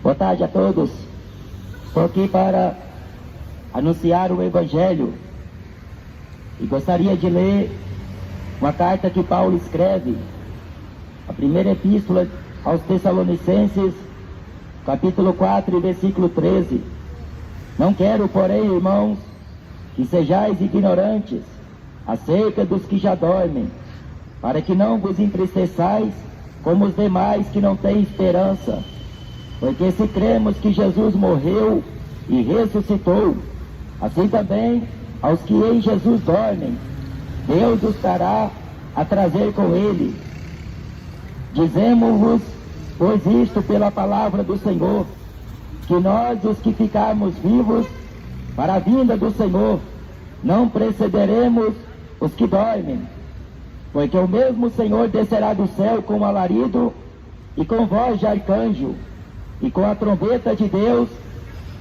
Boa tarde a todos. Estou aqui para anunciar o Evangelho e gostaria de ler uma carta que Paulo escreve, a primeira epístola aos Tessalonicenses, capítulo 4, versículo 13. Não quero, porém, irmãos, que sejais ignorantes acerca dos que já dormem, para que não vos entristeçais como os demais que não têm esperança. Porque se cremos que Jesus morreu e ressuscitou, assim também aos que em Jesus dormem, Deus os dará a trazer com ele. Dizemos-vos, pois isto pela palavra do Senhor, que nós, os que ficarmos vivos para a vinda do Senhor, não precederemos os que dormem. Porque o mesmo Senhor descerá do céu com alarido e com voz de arcanjo, e com a trombeta de Deus,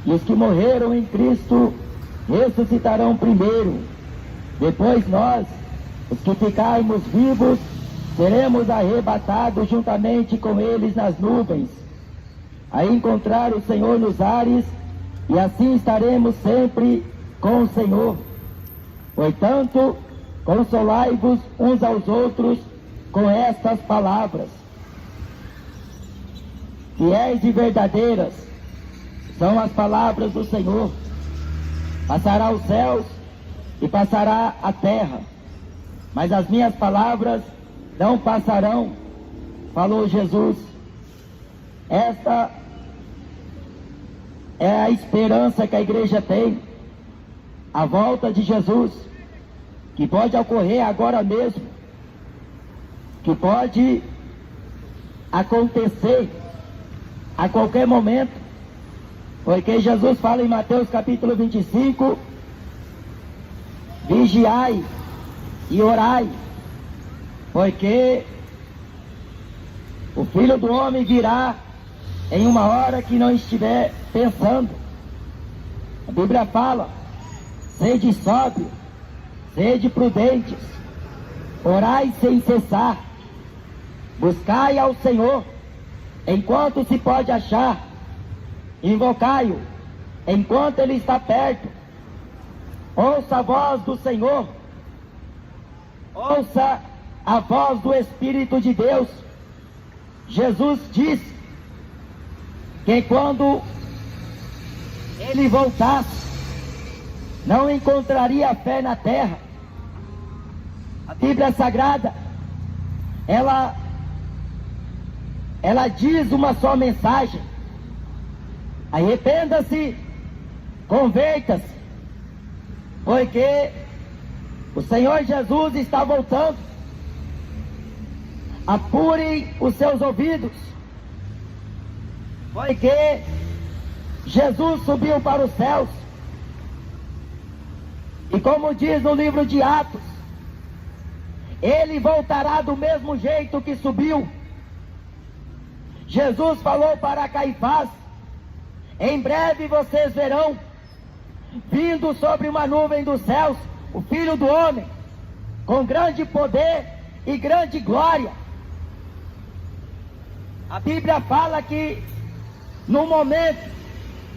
e os que morreram em Cristo ressuscitarão primeiro. Depois nós, os que ficarmos vivos, seremos arrebatados juntamente com eles nas nuvens, a encontrar o Senhor nos ares, e assim estaremos sempre com o Senhor. Portanto, consolai-vos uns aos outros com estas palavras. Fiéis e verdadeiras são as palavras do Senhor. Passará os céus e passará a terra, mas as minhas palavras não passarão, falou Jesus. Esta é a esperança que a igreja tem, a volta de Jesus, que pode ocorrer agora mesmo, que pode acontecer a qualquer momento, porque Jesus fala em Mateus capítulo 25, vigiai e orai, porque o Filho do Homem virá em uma hora que não estiver pensando. A Bíblia fala, sede sóbrio, sede prudentes, orai sem cessar, buscai ao Senhor enquanto se pode achar, invocai-o enquanto ele está perto. Ouça a voz do Senhor, ouça a voz do Espírito de Deus. Jesus disse que quando ele voltasse, não encontraria fé na terra. A Bíblia Sagrada, ela diz uma só mensagem: arrependa-se, converta-se, porque o Senhor Jesus está voltando. Apurem os seus ouvidos, porque Jesus subiu para os céus, e como diz no livro de Atos, ele voltará do mesmo jeito que subiu. Jesus falou para Caifás: em breve vocês verão, vindo sobre uma nuvem dos céus, o Filho do Homem, com grande poder e grande glória. A Bíblia fala que no momento,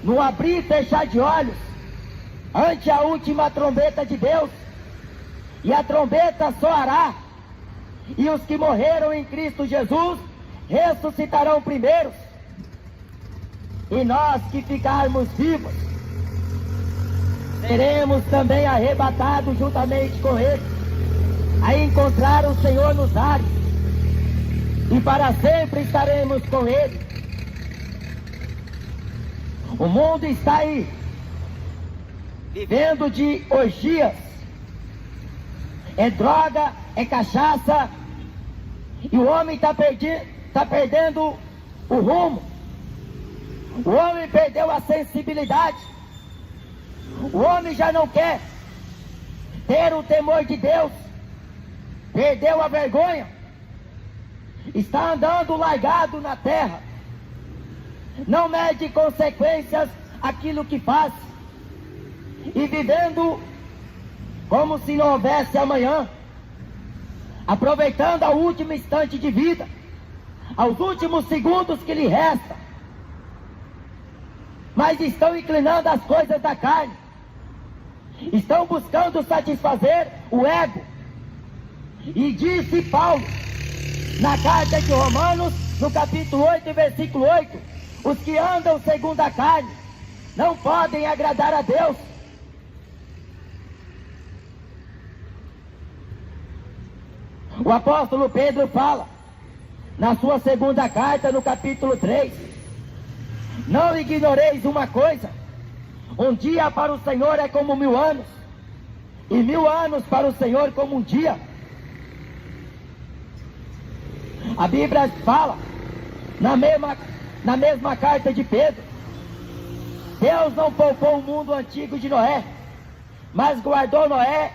no abrir e fechar de olhos, ante a última trombeta de Deus, e a trombeta soará, e os que morreram em Cristo Jesus ressuscitarão primeiros, e nós que ficarmos vivos seremos também arrebatados juntamente com ele, a encontrar o Senhor nos ares, e para sempre estaremos com ele. O mundo está aí, vivendo de orgias, é droga, é cachaça, e o homem está perdendo o rumo. O homem perdeu a sensibilidade. O homem já não quer ter o temor de Deus, perdeu a vergonha, está andando largado na terra, não mede consequências aquilo que faz, e vivendo como se não houvesse amanhã, aproveitando ao último instante de vida, aos últimos segundos que lhe resta, mas estão inclinando as coisas da carne. Estão buscando satisfazer o ego. E disse Paulo, na carta de Romanos, no capítulo 8, versículo 8, os que andam segundo a carne não podem agradar a Deus. O apóstolo Pedro fala, na sua segunda carta, no capítulo 3, não ignoreis uma coisa, um dia para o Senhor é como 1000 anos, e 1000 anos para o Senhor como um dia. A Bíblia fala, na mesma carta de Pedro, Deus não poupou o mundo antigo de Noé, mas guardou Noé,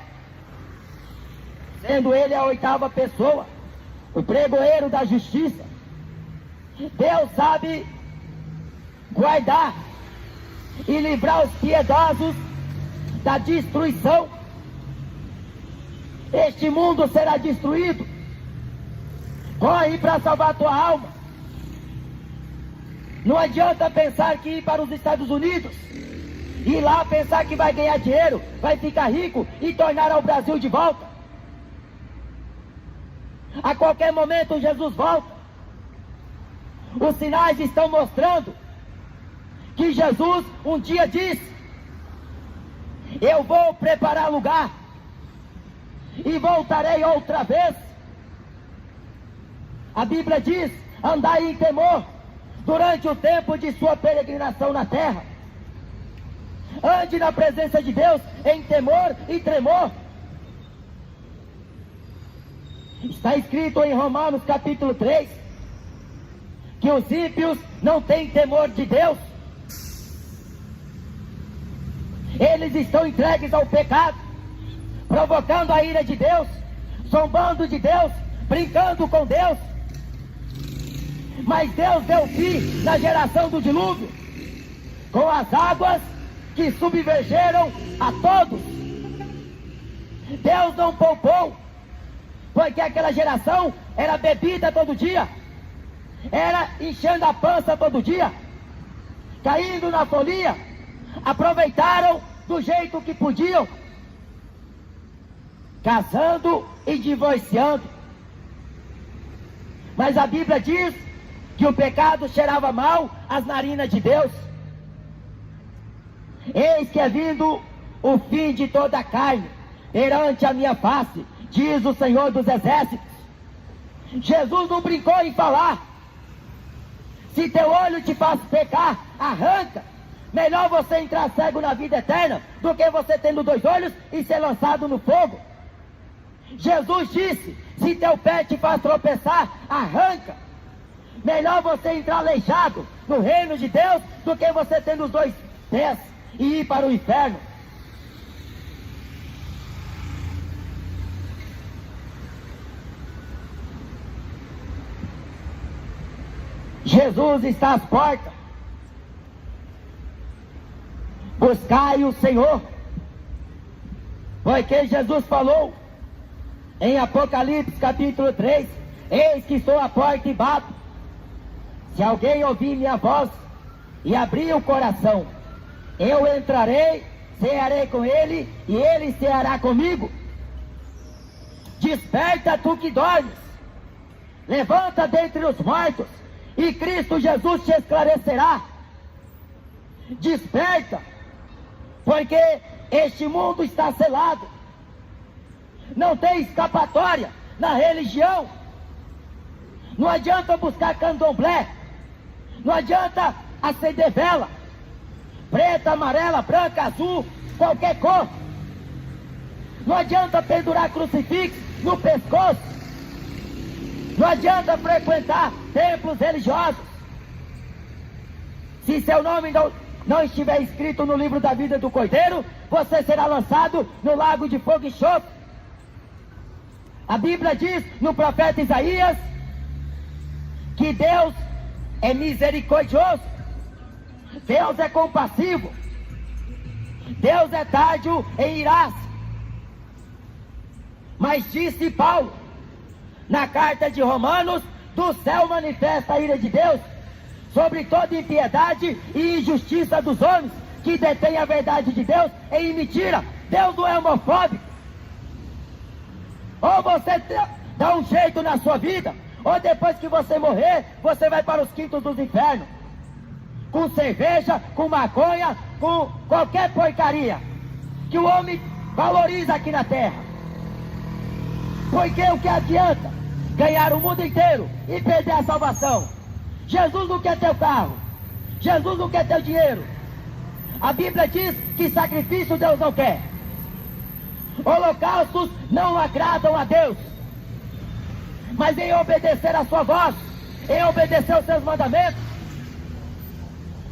sendo ele a 8ª pessoa, o pregoeiro da justiça. Deus sabe guardar e livrar os piedosos da destruição. Este mundo será destruído. Corre para salvar a tua alma. Não adianta pensar que ir para os Estados Unidos, ir lá pensar que vai ganhar dinheiro, vai ficar rico e tornar ao Brasil de volta. A qualquer momento Jesus volta. Os sinais estão mostrando que Jesus um dia disse: eu vou preparar lugar e voltarei outra vez. A Bíblia diz: andai em temor durante o tempo de sua peregrinação na terra. Ande na presença de Deus em temor e tremor. Está escrito em Romanos capítulo 3 que os ímpios não têm temor de Deus. Eles estão entregues ao pecado, provocando a ira de Deus, zombando de Deus, brincando com Deus. Mas Deus deu fim na geração do dilúvio, com as águas que submergeram a todos. Deus não poupou, porque aquela geração era bebida todo dia, era enchendo a pança todo dia, caindo na folia, aproveitaram do jeito que podiam, casando e divorciando. Mas a Bíblia diz que o pecado cheirava mal às narinas de Deus. Eis que é vindo o fim de toda a carne perante a minha face, diz o Senhor dos Exércitos. Jesus não brincou em falar: se teu olho te faz pecar, arranca. Melhor você entrar cego na vida eterna do que você tendo 2 olhos e ser lançado no fogo. Jesus disse: se teu pé te faz tropeçar, arranca. Melhor você entrar aleijado no reino de Deus do que você tendo os 2 pés e ir para o inferno. Jesus está às portas. Buscai o Senhor, porque Jesus falou em Apocalipse capítulo 3: eis que estou à porta e bato. Se alguém ouvir minha voz e abrir o coração, eu entrarei, cearei com ele e ele ceará comigo. Desperta tu que dormes, levanta dentre os mortos e Cristo Jesus te esclarecerá. Desperta, porque este mundo está selado. Não tem escapatória na religião. Não adianta buscar candomblé, não adianta acender vela, preta, amarela, branca, azul, qualquer cor. Não adianta pendurar crucifixo no pescoço. Não adianta frequentar templos religiosos. Se seu nome não estiver escrito no livro da vida do Cordeiro, você será lançado no lago de fogo e enxofre. A Bíblia diz no profeta Isaías que Deus é misericordioso, Deus é compassivo, Deus é tardio em irar-se. Mas disse Paulo, na carta de Romanos, do céu manifesta a ira de Deus sobre toda impiedade e injustiça dos homens que detêm a verdade de Deus em mentira. Deus não é homofóbico. Ou você dá um jeito na sua vida, ou depois que você morrer, você vai para os quintos dos infernos, com cerveja, com maconha, com qualquer porcaria que o homem valoriza aqui na terra. Porque o que adianta ganhar o mundo inteiro e perder a salvação? Jesus não quer teu carro, Jesus não quer teu dinheiro. A Bíblia diz que sacrifício Deus não quer. Holocaustos não agradam a Deus. Mas em obedecer a sua voz, em obedecer os seus mandamentos,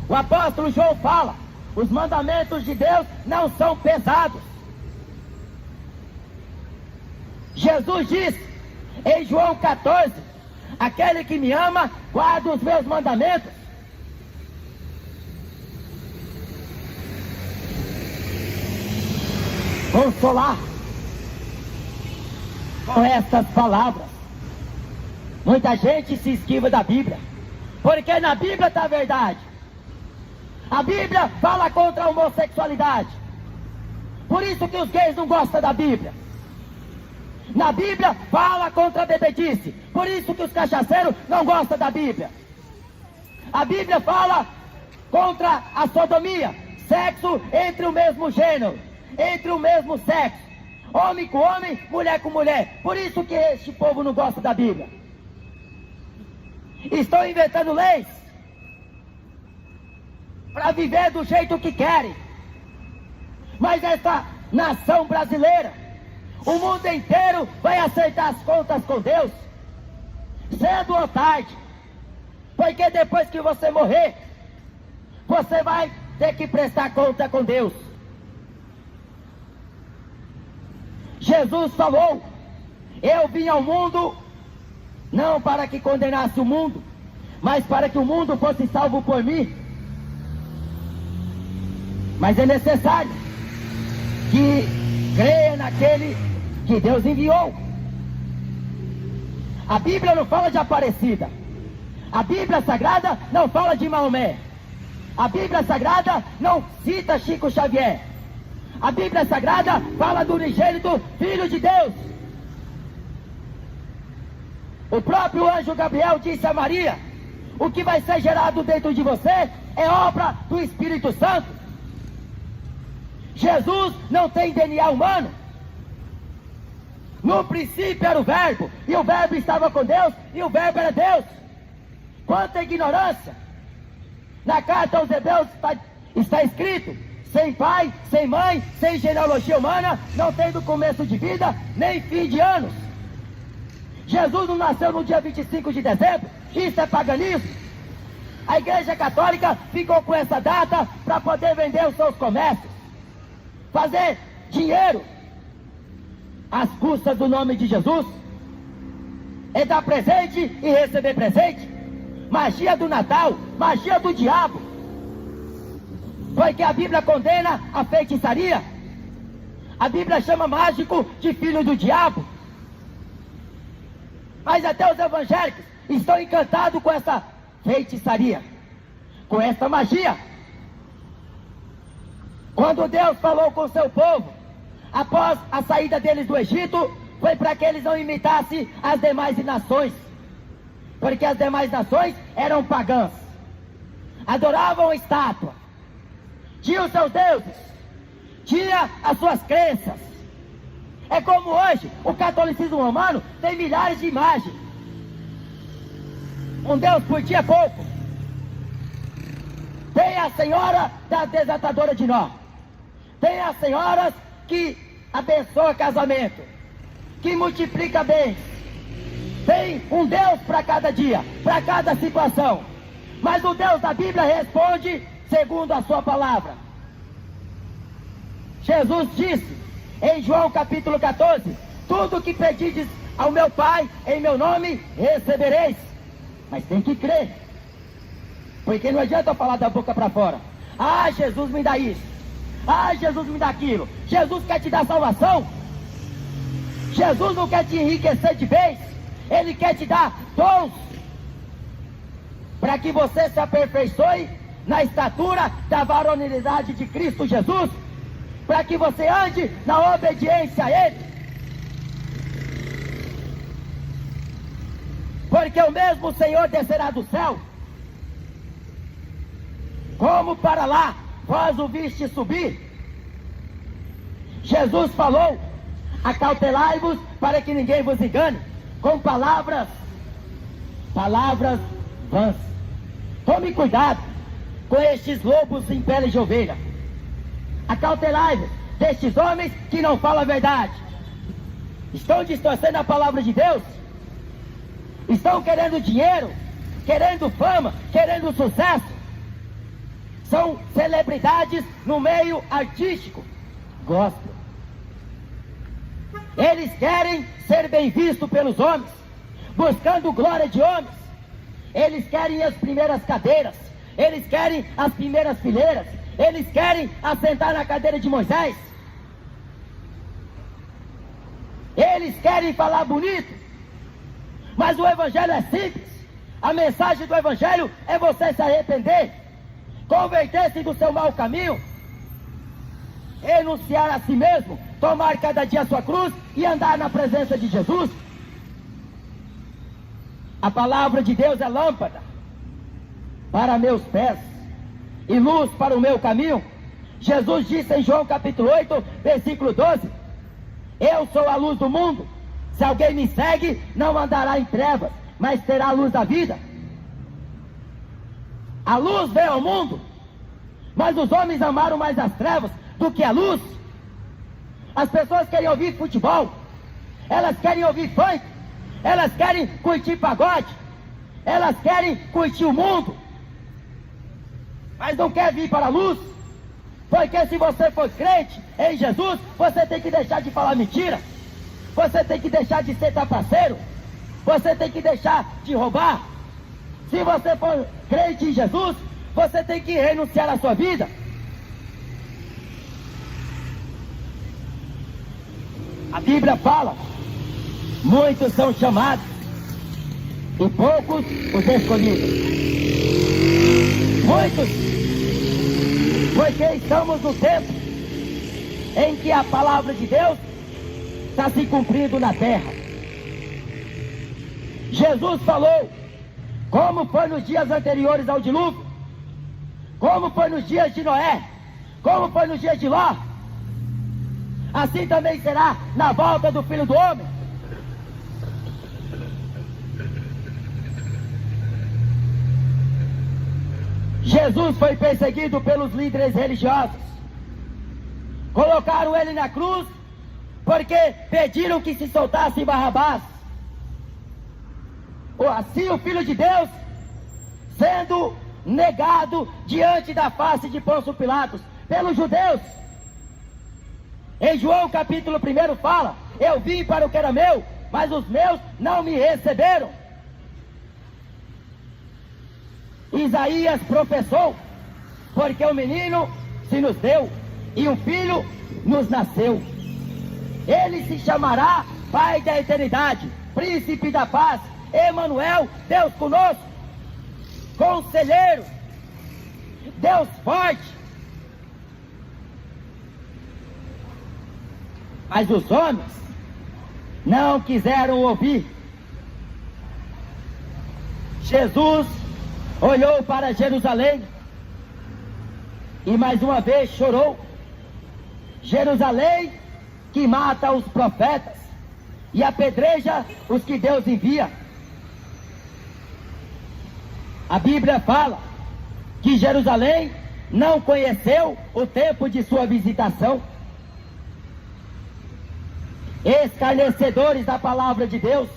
o apóstolo João fala, os mandamentos de Deus não são pesados. Jesus disse em João 14, aquele que me ama, guarda os meus mandamentos. Consolar com estas palavras. Muita gente se esquiva da Bíblia, porque na Bíblia está a verdade. A Bíblia fala contra a homossexualidade. Por isso que os gays não gostam da Bíblia. Na Bíblia fala contra a bebedice. Por isso que os cachaceiros não gostam da Bíblia. A Bíblia fala contra a sodomia, sexo entre o mesmo gênero, entre o mesmo sexo, homem com homem, mulher com mulher. Por isso que este povo não gosta da Bíblia. Estão inventando leis para viver do jeito que querem. Mas essa nação brasileira, o mundo inteiro vai acertar as contas com Deus, cedo ou tarde. Porque depois que você morrer, você vai ter que prestar conta com Deus. Jesus falou, eu vim ao mundo, não para que condenasse o mundo, mas para que o mundo fosse salvo por mim. Mas é necessário que creia naquele que Deus enviou. A Bíblia não fala de Aparecida. A Bíblia Sagrada não fala de Maomé. A Bíblia Sagrada não cita Chico Xavier. A Bíblia Sagrada fala do unigênito Filho de Deus. O próprio anjo Gabriel disse a Maria, o que vai ser gerado dentro de você é obra do Espírito Santo. Jesus não tem DNA humano. No princípio era o Verbo, e o Verbo estava com Deus, e o Verbo era Deus. Quanta ignorância! Na carta aos Hebreus está escrito, sem pai, sem mãe, sem genealogia humana, não tendo começo de vida, nem fim de anos. Jesus não nasceu no dia 25 de dezembro, isso é paganismo. A Igreja Católica ficou com essa data para poder vender os seus comércios, fazer dinheiro às custas do nome de Jesus, é dar presente e receber presente. Magia do Natal, magia do diabo. Porque a Bíblia condena a feitiçaria. A Bíblia chama mágico de filho do diabo. Mas até os evangélicos estão encantados com essa feitiçaria, com essa magia. Quando Deus falou com o seu povo, após a saída deles do Egito, foi para que eles não imitassem as demais nações. Porque as demais nações eram pagãs, adoravam estátua, tinham seus deuses, tinham as suas crenças. É como hoje, o catolicismo romano tem milhares de imagens. Um Deus por dia é pouco. Tem a senhora da desatadora de nó, tem as senhoras que abençoa casamento, que multiplica bens. Tem um Deus para cada dia, para cada situação. Mas o Deus da Bíblia responde segundo a sua palavra. Jesus disse em João capítulo 14, tudo que pedides ao meu Pai em meu nome recebereis. Mas tem que crer, porque não adianta eu falar da boca para fora. Ah, Jesus me dá isso, ah, Jesus me dá aquilo. Jesus quer te dar salvação. Jesus não quer te enriquecer de vez. Ele quer te dar dons. para que você se aperfeiçoe na estatura da varonilidade de Cristo Jesus, para que você ande na obediência a Ele. Porque o mesmo Senhor descerá do céu, como para lá vós o viste subir. Jesus falou: acautelai-vos para que ninguém vos engane, com palavras vãs. Tome cuidado com estes lobos em pele de ovelha. Acautelai-vos destes homens que não falam a verdade. Estão distorcendo a palavra de Deus. Estão querendo dinheiro, querendo fama, querendo sucesso. São celebridades no meio artístico, gospel. Eles querem ser bem vistos pelos homens, buscando glória de homens. Eles querem as primeiras cadeiras, eles querem as primeiras fileiras, eles querem assentar na cadeira de Moisés. Eles querem falar bonito. Mas o Evangelho é simples. A mensagem do Evangelho é você se arrepender, converter-se do seu mau caminho, renunciar a si mesmo, tomar cada dia a sua cruz e andar na presença de Jesus. A palavra de Deus é lâmpada para meus pés e luz para o meu caminho. Jesus disse em João capítulo 8, versículo 12: eu sou a luz do mundo. Se alguém me segue, não andará em trevas, mas terá a luz da vida. A luz veio ao mundo, mas os homens amaram mais as trevas do que a luz. As pessoas querem ouvir futebol, elas querem ouvir funk, elas querem curtir pagode, elas querem curtir o mundo, mas não quer vir para a luz. Porque se você for crente em Jesus, você tem que deixar de falar mentira. Você tem que deixar de ser trapaceiro. Você tem que deixar de roubar. Se você for crente em Jesus, você tem que renunciar à sua vida. A Bíblia fala: muitos são chamados e poucos os escolhidos. Muitos, porque estamos no tempo em que a palavra de Deus está se cumprindo na terra. Jesus falou: como foi nos dias anteriores ao dilúvio, como foi nos dias de Noé, como foi nos dias de Ló, assim também será na volta do Filho do Homem. Jesus foi perseguido pelos líderes religiosos. Colocaram ele na cruz porque pediram que se soltasse Barrabás. Assim o Filho de Deus, sendo negado diante da face de Pôncio Pilatos pelos judeus. Em João capítulo 1 fala: eu vim para o que era meu, mas os meus não me receberam. Isaías professou: porque o menino se nos deu e um filho nos nasceu. Ele se chamará Pai da eternidade, Príncipe da paz, Emanuel, Deus conosco, Conselheiro, Deus forte. Mas os homens não quiseram ouvir. Jesus olhou para Jerusalém e mais uma vez chorou. Jerusalém que mata os profetas e apedreja os que Deus envia. A Bíblia fala que Jerusalém não conheceu o tempo de sua visitação. Escarnecedores da palavra de Deus,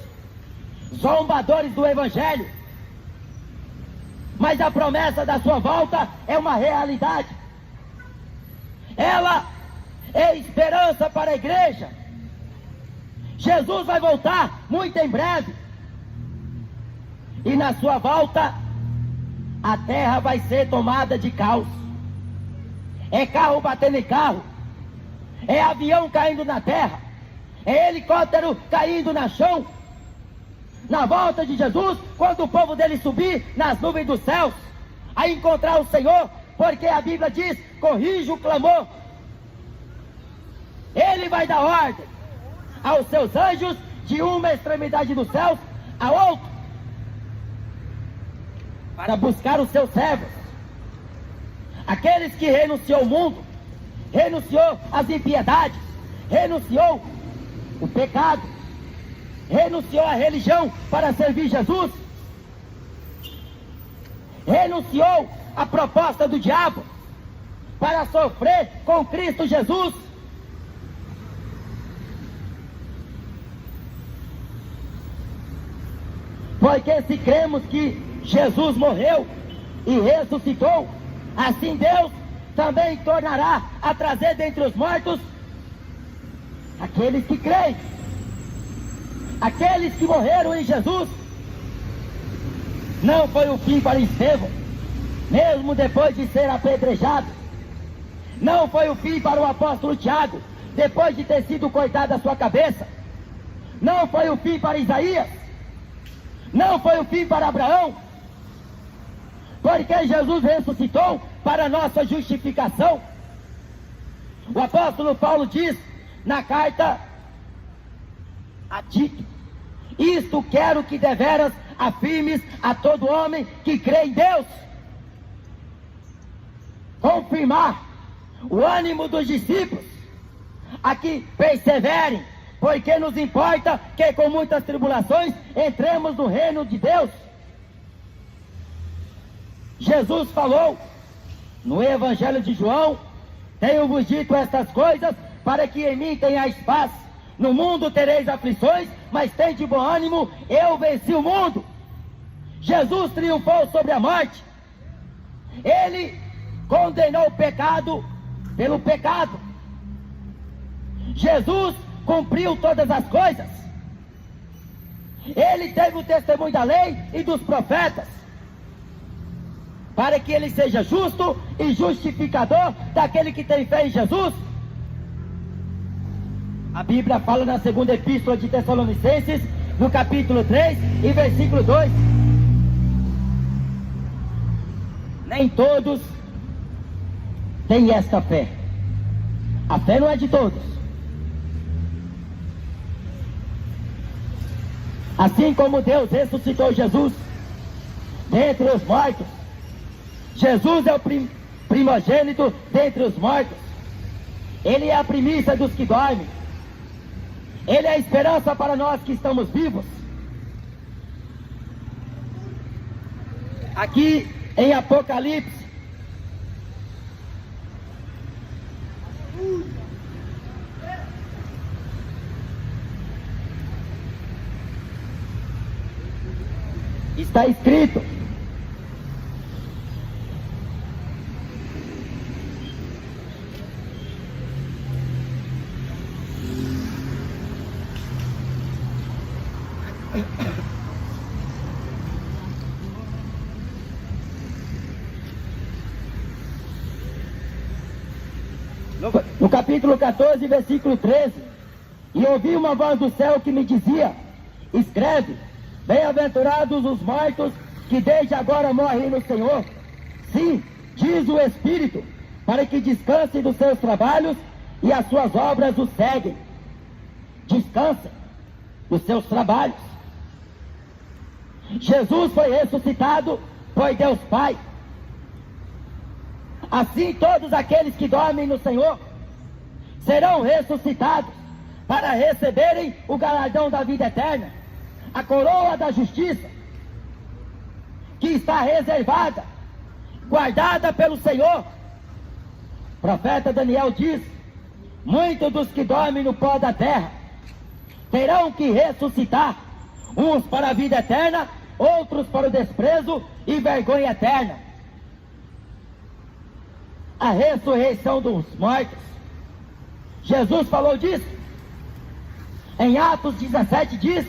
zombadores do Evangelho. Mas a promessa da sua volta é uma realidade. Ela é esperança para a igreja. Jesus vai voltar muito em breve. E na sua volta, a terra vai ser tomada de caos. É carro batendo em carro, é avião caindo na terra, é helicóptero caindo no chão, na volta de Jesus, quando o povo dele subir nas nuvens dos céus, a encontrar o Senhor, porque a Bíblia diz, corrige o clamor. Ele vai dar ordem aos seus anjos de uma extremidade dos céus a outra, para buscar os seus servos, aqueles que renunciou ao mundo, renunciou às impiedades, renunciou o pecado, renunciou à religião para servir Jesus, renunciou à proposta do diabo para sofrer com Cristo Jesus. Porque se cremos que Jesus morreu e ressuscitou, assim Deus também tornará a trazer dentre os mortos aqueles que creem, aqueles que morreram em Jesus. Não foi o fim para Estevão, mesmo depois de ser apedrejado. Não foi o fim para o apóstolo Tiago, depois de ter sido cortada a sua cabeça. Não foi o fim para Isaías. Não foi o fim para Abraão. Porque Jesus ressuscitou para a nossa justificação. O apóstolo Paulo diz na carta a Tito: isto quero que deveras afirmes a todo homem que crê em Deus. Confirmar o ânimo dos discípulos a que perseverem, porque nos importa que com muitas tribulações entremos no reino de Deus. Jesus falou no Evangelho de João: tenho-vos dito estas coisas para que em mim tenhais paz. No mundo tereis aflições, mas tende bom ânimo, eu venci o mundo. Jesus triunfou sobre a morte. Ele condenou o pecado pelo pecado. Jesus cumpriu todas as coisas. Ele teve o testemunho da lei e dos profetas, para que ele seja justo e justificador daquele que tem fé em Jesus. A Bíblia fala na segunda epístola de Tessalonicenses, no capítulo 3 e versículo 2: nem todos têm esta fé. A fé não é de todos. Assim como Deus ressuscitou Jesus dentre os mortos, Jesus é o primogênito dentre os mortos. Ele é a primícia dos que dormem. Ele é a esperança para nós que estamos vivos. Aqui em Apocalipse, está escrito: no capítulo 14, versículo 13: e ouvi uma voz do céu que me dizia: escreve, bem-aventurados os mortos que desde agora morrem no Senhor. Sim, diz o Espírito, para que descansem dos seus trabalhos e as suas obras os seguem. Descansem dos seus trabalhos. Jesus foi ressuscitado por Deus Pai. Assim todos aqueles que dormem no Senhor serão ressuscitados para receberem o galardão da vida eterna, a coroa da justiça, que está reservada, guardada pelo Senhor. O profeta Daniel diz: muitos dos que dormem no pó da terra terão que ressuscitar, uns para a vida eterna, outros para o desprezo e vergonha eterna. A ressurreição dos mortos, Jesus falou disso. Em Atos 17 diz: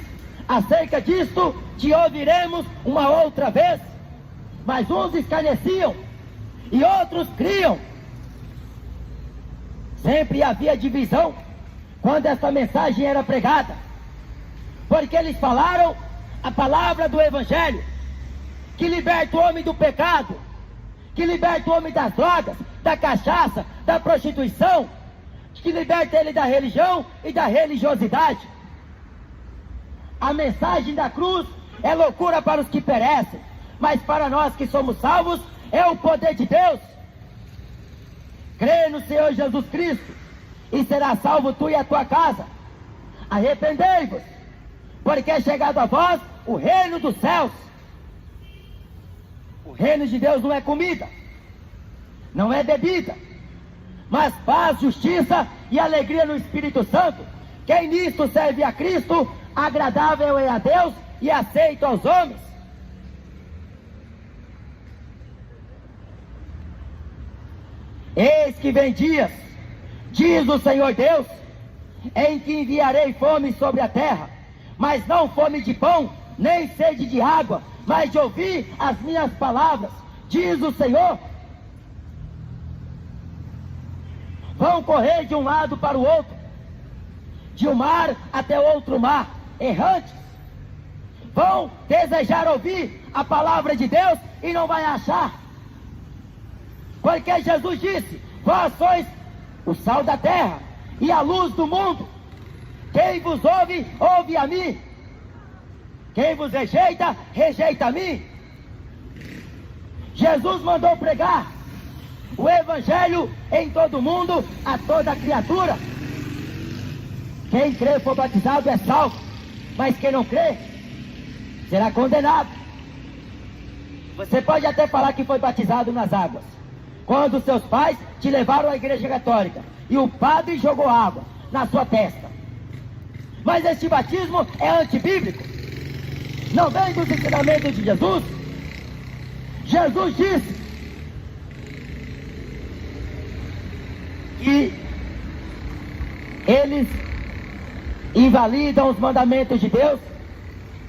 acerca disto te ouviremos uma outra vez. Mas uns escarneciam e outros criam. Sempre havia divisão quando essa mensagem era pregada, porque eles falaram a palavra do Evangelho, que liberta o homem do pecado, que liberta o homem das drogas, da cachaça, da prostituição, que liberta ele da religião e da religiosidade. A mensagem da cruz é loucura para os que perecem, mas para nós que somos salvos, é o poder de Deus. Crê no Senhor Jesus Cristo, e será salvo tu e a tua casa. Arrependei-vos, porque é chegado a vós o reino dos céus. O reino de Deus não é comida, não é bebida, mas paz, justiça e alegria no Espírito Santo. Quem nisto serve a Cristo, agradável é a Deus e aceito aos homens. Eis que vem dias, diz o Senhor Deus, em que enviarei fome sobre a terra, mas não fome de pão, nem sede de água, mas de ouvir as minhas palavras, diz o Senhor. Vão correr de um lado para o outro, de um mar até outro mar, errantes. Vão desejar ouvir a palavra de Deus e não vai achar. Porque Jesus disse: vós sois o sal da terra e a luz do mundo. Quem vos ouve, ouve a mim. Quem vos rejeita, rejeita a mim. Jesus mandou pregar o Evangelho em todo mundo, a toda criatura. Quem crê e for batizado é salvo, mas quem não crê será condenado. Você pode até falar que foi batizado nas águas, quando seus pais te levaram à igreja católica e o padre jogou água na sua testa. Mas este batismo é antibíblico, não vem dos ensinamentos de Jesus. Jesus disse que eles invalidam os mandamentos de Deus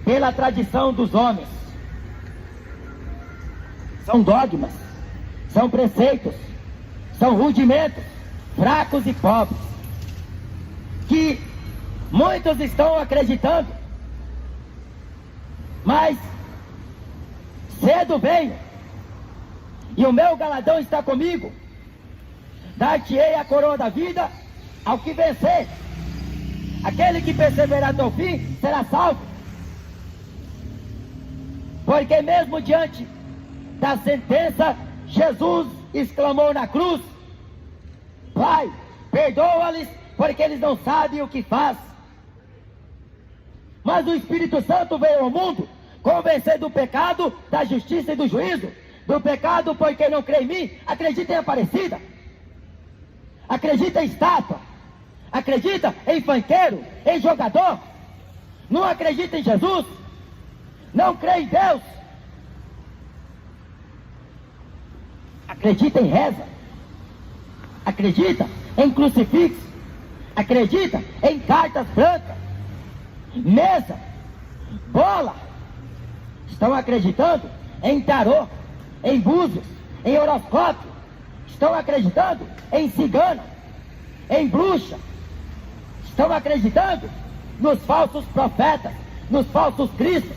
pela tradição dos homens. São dogmas, são preceitos, são rudimentos, fracos e pobres, que muitos estão acreditando. Mas cedo venho, e o meu galardão está comigo. Dar-te-ei a coroa da vida ao que vencer. Aquele que perseverar até o fim será salvo. Porque mesmo diante da sentença, Jesus exclamou na cruz: Pai, perdoa-lhes, porque eles não sabem o que faz. Mas o Espírito Santo veio ao mundo convencer do pecado, da justiça e do juízo. Do pecado, porque não crê em mim, acredita em Aparecida, acredita em estátua, acredita em fanqueiro, em jogador, não acredita em Jesus, não crê em Deus, acredita em reza, acredita em crucifixo, acredita em cartas brancas, mesa, bola. Estão acreditando em tarô, em búzios, em horoscópio. Estão acreditando em cigana, em bruxa. Estão acreditando nos falsos profetas, nos falsos cristos.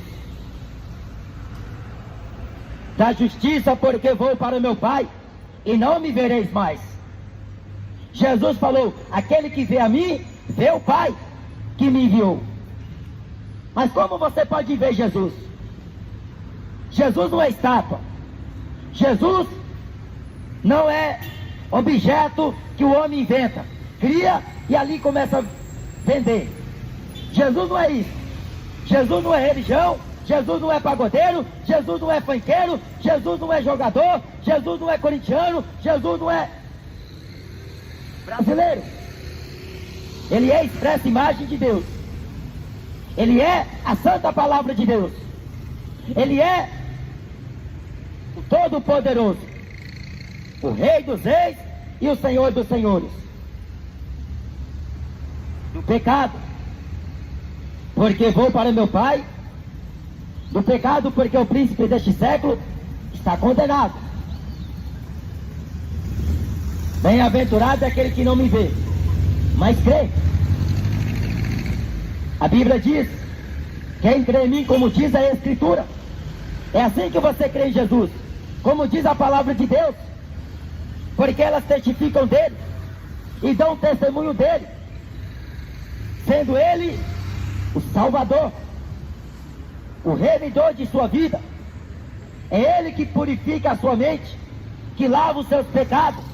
Da justiça, porque vou para o meu Pai e não me vereis mais. Jesus falou: aquele que vê a mim, vê o Pai que me enviou. Mas como você pode ver Jesus? Jesus não é estátua. Jesus não é objeto que o homem inventa, cria e ali começa a vender. Jesus não é isso. Jesus não é religião. Jesus não é pagodeiro. Jesus não é fanqueiro. Jesus não é jogador. Jesus não é corintiano. Jesus não é brasileiro. Ele é a expressa imagem de Deus. Ele é a santa palavra de Deus. Ele é o Todo-Poderoso, o Rei dos Reis e o Senhor dos Senhores. Do pecado, porque vou para meu Pai. Do pecado, porque o príncipe deste século está condenado. Bem-aventurado é aquele que não me vê, mas crê. A Bíblia diz Quem crê em mim, como diz a Escritura. É assim que você crê em Jesus, como diz a palavra de Deus, porque elas testificam dele e dão testemunho dele, sendo ele o Salvador, o remidor de sua vida. É ele que purifica a sua mente, que lava os seus pecados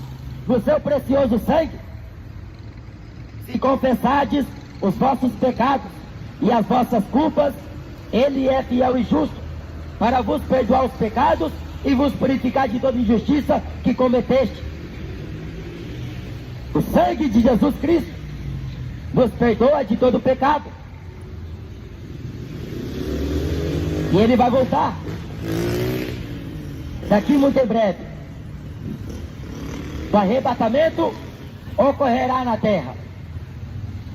no seu precioso sangue. Se confessardes os vossos pecados e as vossas culpas, ele é fiel e justo para vos perdoar os pecados e vos purificar de toda injustiça que cometeste. O sangue de Jesus Cristo nos perdoa de todo pecado. E ele vai voltar daqui muito em breve. O arrebatamento ocorrerá na terra.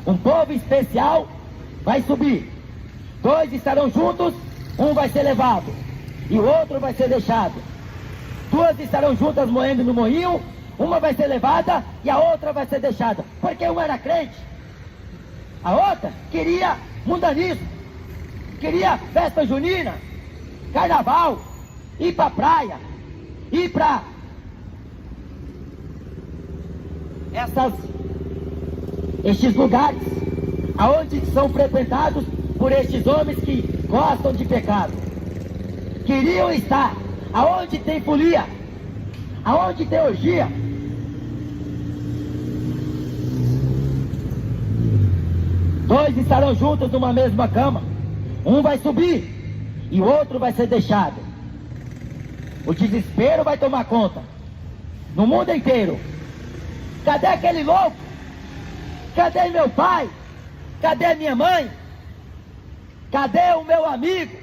Um povo especial vai subir. 2 estarão juntos, um vai ser levado e o outro vai ser deixado. 2 estarão juntas moendo no moinho, uma vai ser levada e a outra vai ser deixada. Porque uma era crente, a outra queria mundanismo, queria festa junina, carnaval, ir pra praia, ir pra estes lugares aonde são frequentados por estes homens que gostam de pecado. Queriam estar aonde tem folia, aonde tem orgia. Dois estarão juntos numa mesma cama. Um vai subir e o outro vai ser deixado. O desespero vai tomar conta no mundo inteiro. Cadê aquele louco? Cadê meu pai? Cadê minha mãe? Cadê o meu amigo?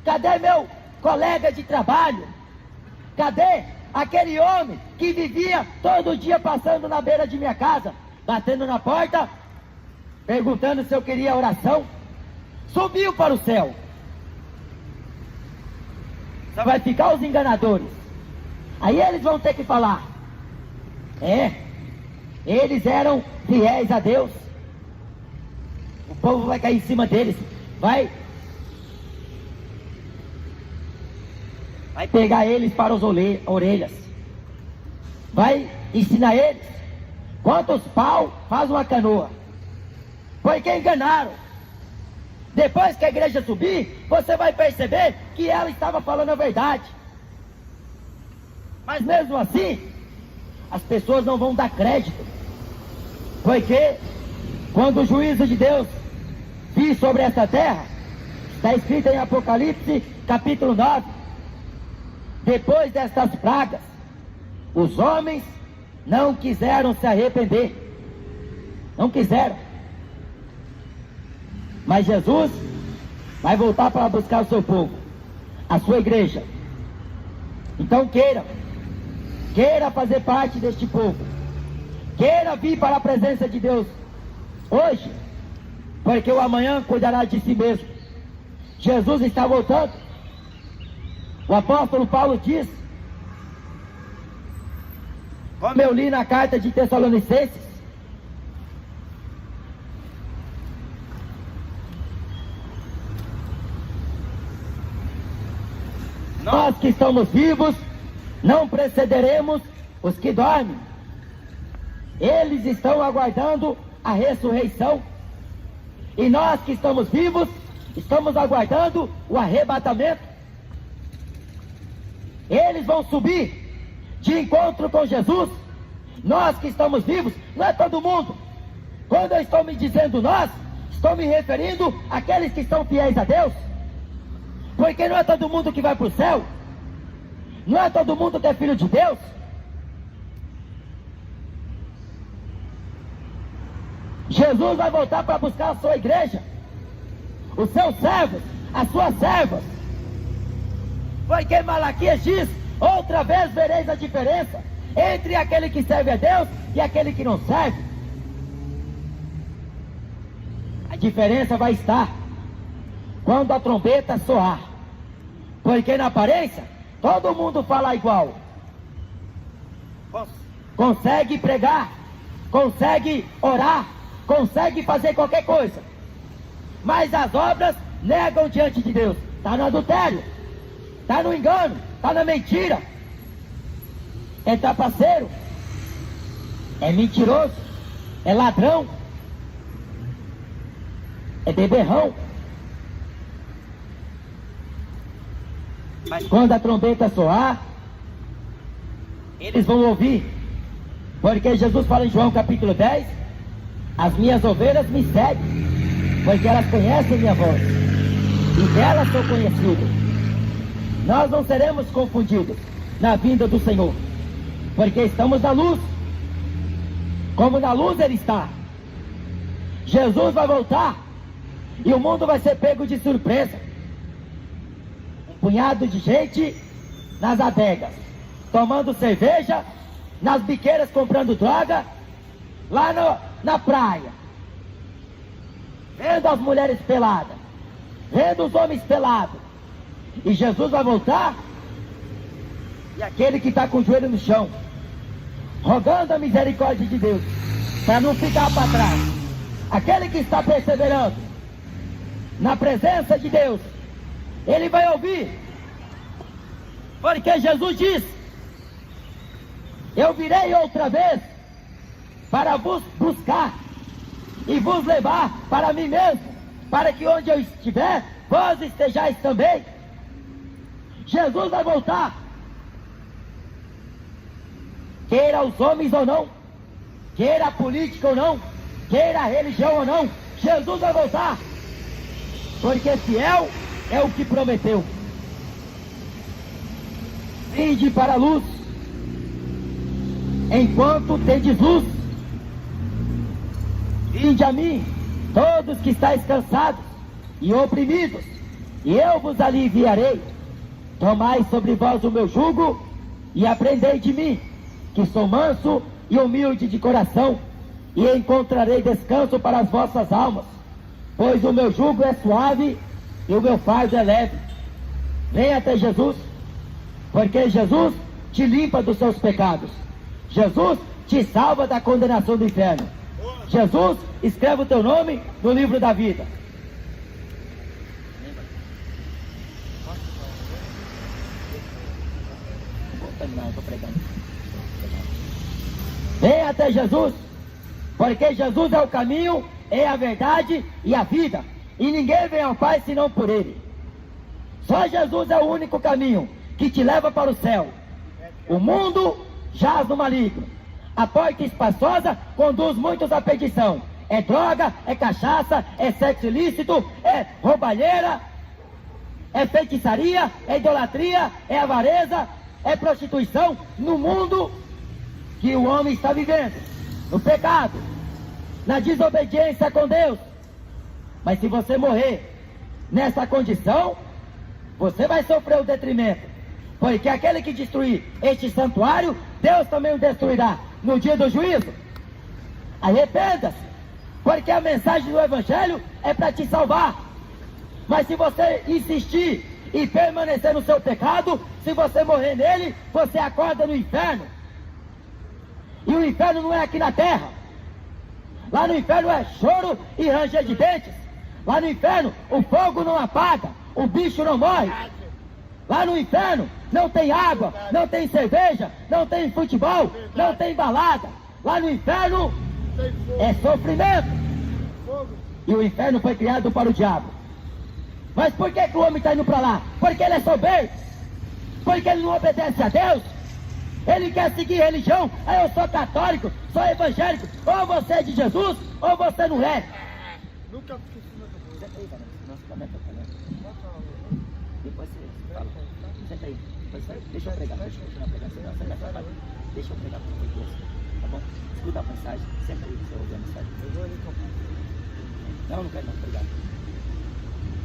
Cadê meu colega de trabalho? Cadê aquele homem que vivia todo dia passando na beira de minha casa, batendo na porta, perguntando se eu queria oração? Subiu para o céu. Só vai ficar os enganadores. Aí eles vão ter que falar: eles eram fiéis a Deus. O povo vai cair em cima deles. Vai pegar eles para as orelhas. Vai ensinar eles quantos pau faz uma canoa. Porque enganaram. Depois que a igreja subir, você vai perceber que ela estava falando a verdade. Mas mesmo assim, as pessoas não vão dar crédito. Porque quando o juízo de Deus vir sobre essa terra, está escrito em Apocalipse capítulo 9, depois destas pragas, os homens não quiseram se arrepender. Não quiseram. Mas Jesus vai voltar para buscar o seu povo, a sua igreja. Então queira fazer parte deste povo. Queira vir para a presença de Deus hoje, porque o amanhã cuidará de si mesmo. Jesus está voltando. O apóstolo Paulo diz, como eu li na carta de Tessalonicenses, nós que estamos vivos não precederemos os que dormem. Eles estão aguardando a ressurreição. E nós que estamos vivos estamos aguardando o arrebatamento. Eles vão subir de encontro com Jesus. Nós que estamos vivos, não é todo mundo. Quando eu estou me dizendo nós, estou me referindo àqueles que são fiéis a Deus. Porque não é todo mundo que vai para o céu. Não é todo mundo que é filho de Deus. Jesus vai voltar para buscar a sua igreja, os seus servos, as suas servas. Porque Malaquias diz: outra vez vereis a diferença entre aquele que serve a Deus e aquele que não serve. A diferença vai estar quando a trombeta soar. Porque na aparência todo mundo fala igual. Consegue pregar, consegue orar, consegue fazer qualquer coisa, mas as obras negam diante de Deus. Está no adultério, está no engano, está na mentira, é trapaceiro, é mentiroso, é ladrão, é beberrão. Mas quando a trombeta soar, eles vão ouvir, porque Jesus fala em João capítulo 10: as minhas ovelhas me seguem, porque elas conhecem minha voz, e delas sou conhecido. Nós não seremos confundidos na vinda do Senhor, porque estamos na luz, como na luz Ele está. Jesus vai voltar, e o mundo vai ser pego de surpresa. Um punhado de gente nas adegas, tomando cerveja, nas biqueiras comprando droga, lá na praia, vendo as mulheres peladas, vendo os homens pelados. E Jesus vai voltar, e aquele que está com o joelho no chão, rogando a misericórdia de Deus, para não ficar para trás, aquele que está perseverando na presença de Deus, ele vai ouvir, porque Jesus diz: eu virei outra vez para vos buscar e vos levar para mim mesmo, para que onde eu estiver, vós estejais também. Jesus vai voltar, queira os homens ou não, queira a política ou não, queira a religião ou não, Jesus vai voltar, porque fiel é o que prometeu. Vinde para a luz, enquanto tendes luz. Vinde a mim, todos que estáis cansados e oprimidos, e eu vos aliviarei. Tomai sobre vós o meu jugo e aprendei de mim, que sou manso e humilde de coração, e encontrarei descanso para as vossas almas, pois o meu jugo é suave e o meu fardo é leve. Venha até Jesus, porque Jesus te limpa dos seus pecados. Jesus te salva da condenação do inferno. Jesus escreve o teu nome no livro da vida. Não, estou pregando. Venha até Jesus, porque Jesus é o caminho, é a verdade e a vida, e ninguém vem ao Pai senão por Ele. Só Jesus é o único caminho que te leva para o céu. O mundo jaz no maligno, a porta espaçosa conduz muitos à perdição. É droga, é cachaça, é sexo ilícito, é roubalheira, é feitiçaria, é idolatria, é avareza, é prostituição no mundo que o homem está vivendo, no pecado, na desobediência com Deus. Mas se você morrer nessa condição, você vai sofrer o detrimento, porque aquele que destruir este santuário, Deus também o destruirá no dia do juízo. Arrependa-se, porque a mensagem do Evangelho é para te salvar. Mas se você insistir e permanecer no seu pecado, se você morrer nele, você acorda no inferno. E o inferno não é aqui na terra. Lá no inferno é choro e ranger de dentes. Lá no inferno o fogo não apaga, o bicho não morre. Lá no inferno não tem água, não tem cerveja, não tem futebol, não tem balada. Lá no inferno é sofrimento. E o inferno foi criado para o diabo. Mas por que o homem está indo para lá? Porque ele é soberbo, porque ele não obedece a Deus. Ele quer seguir religião. Aí eu sou católico, sou evangélico. Ou você é de Jesus, ou você não é. Nunca depois você fala. Senta aí. Deixa eu pregar. Deixa eu pregar para Deus. Tá bom? Escuta a mensagem. Senta aí, você ouve a mensagem. Não quero não pregar.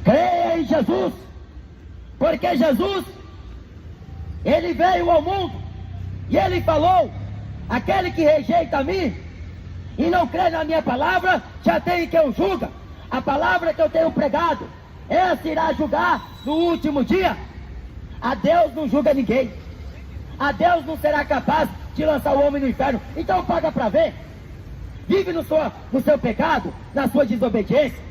Creia em Jesus, porque Jesus, Ele veio ao mundo e Ele falou: aquele que rejeita a mim e não crê na minha palavra, já tem quem o julga. A palavra que eu tenho pregado, essa irá julgar no último dia. A Deus não julga ninguém. A Deus não será capaz de lançar o homem no inferno. Então paga para ver. Vive no seu pecado, na sua desobediência.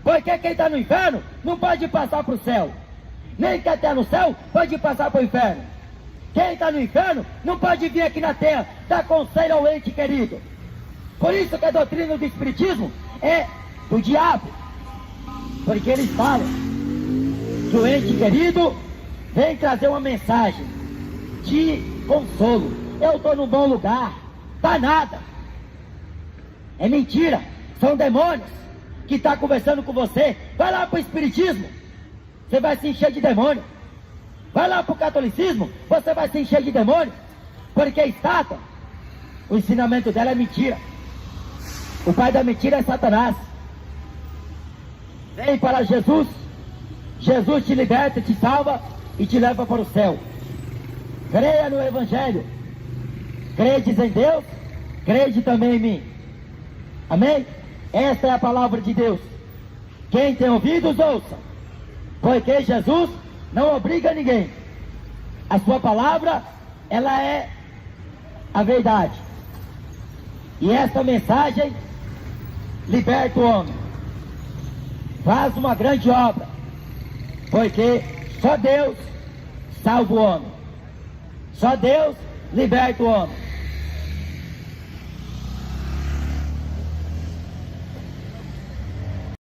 Porque quem está no inferno não pode passar para o céu. Nem quem está no céu pode passar para o inferno. Quem está no inferno não pode vir aqui na terra dar conselho ao ente querido. Por isso que a doutrina do Espiritismo é do diabo. Porque eles falam que o ente querido vem trazer uma mensagem de consolo. Eu estou num bom lugar. Tá nada. É mentira. São demônios que estão conversando com você. Vai lá para o Espiritismo, você vai se encher de demônio. Vai lá para o catolicismo, você vai se encher de demônio. Porque a estátua, o ensinamento dela é mentira. O pai da mentira é Satanás. Vem para Jesus. Jesus te liberta, te salva e te leva para o céu. Creia no Evangelho. Credes em Deus, crede também em mim. Amém? Esta é a palavra de Deus. Quem tem ouvidos, ouça. Porque Jesus não obriga ninguém. A sua palavra, ela é a verdade. E esta mensagem liberta o homem. Faz uma grande obra. Porque só Deus salva o homem. Só Deus liberta o homem.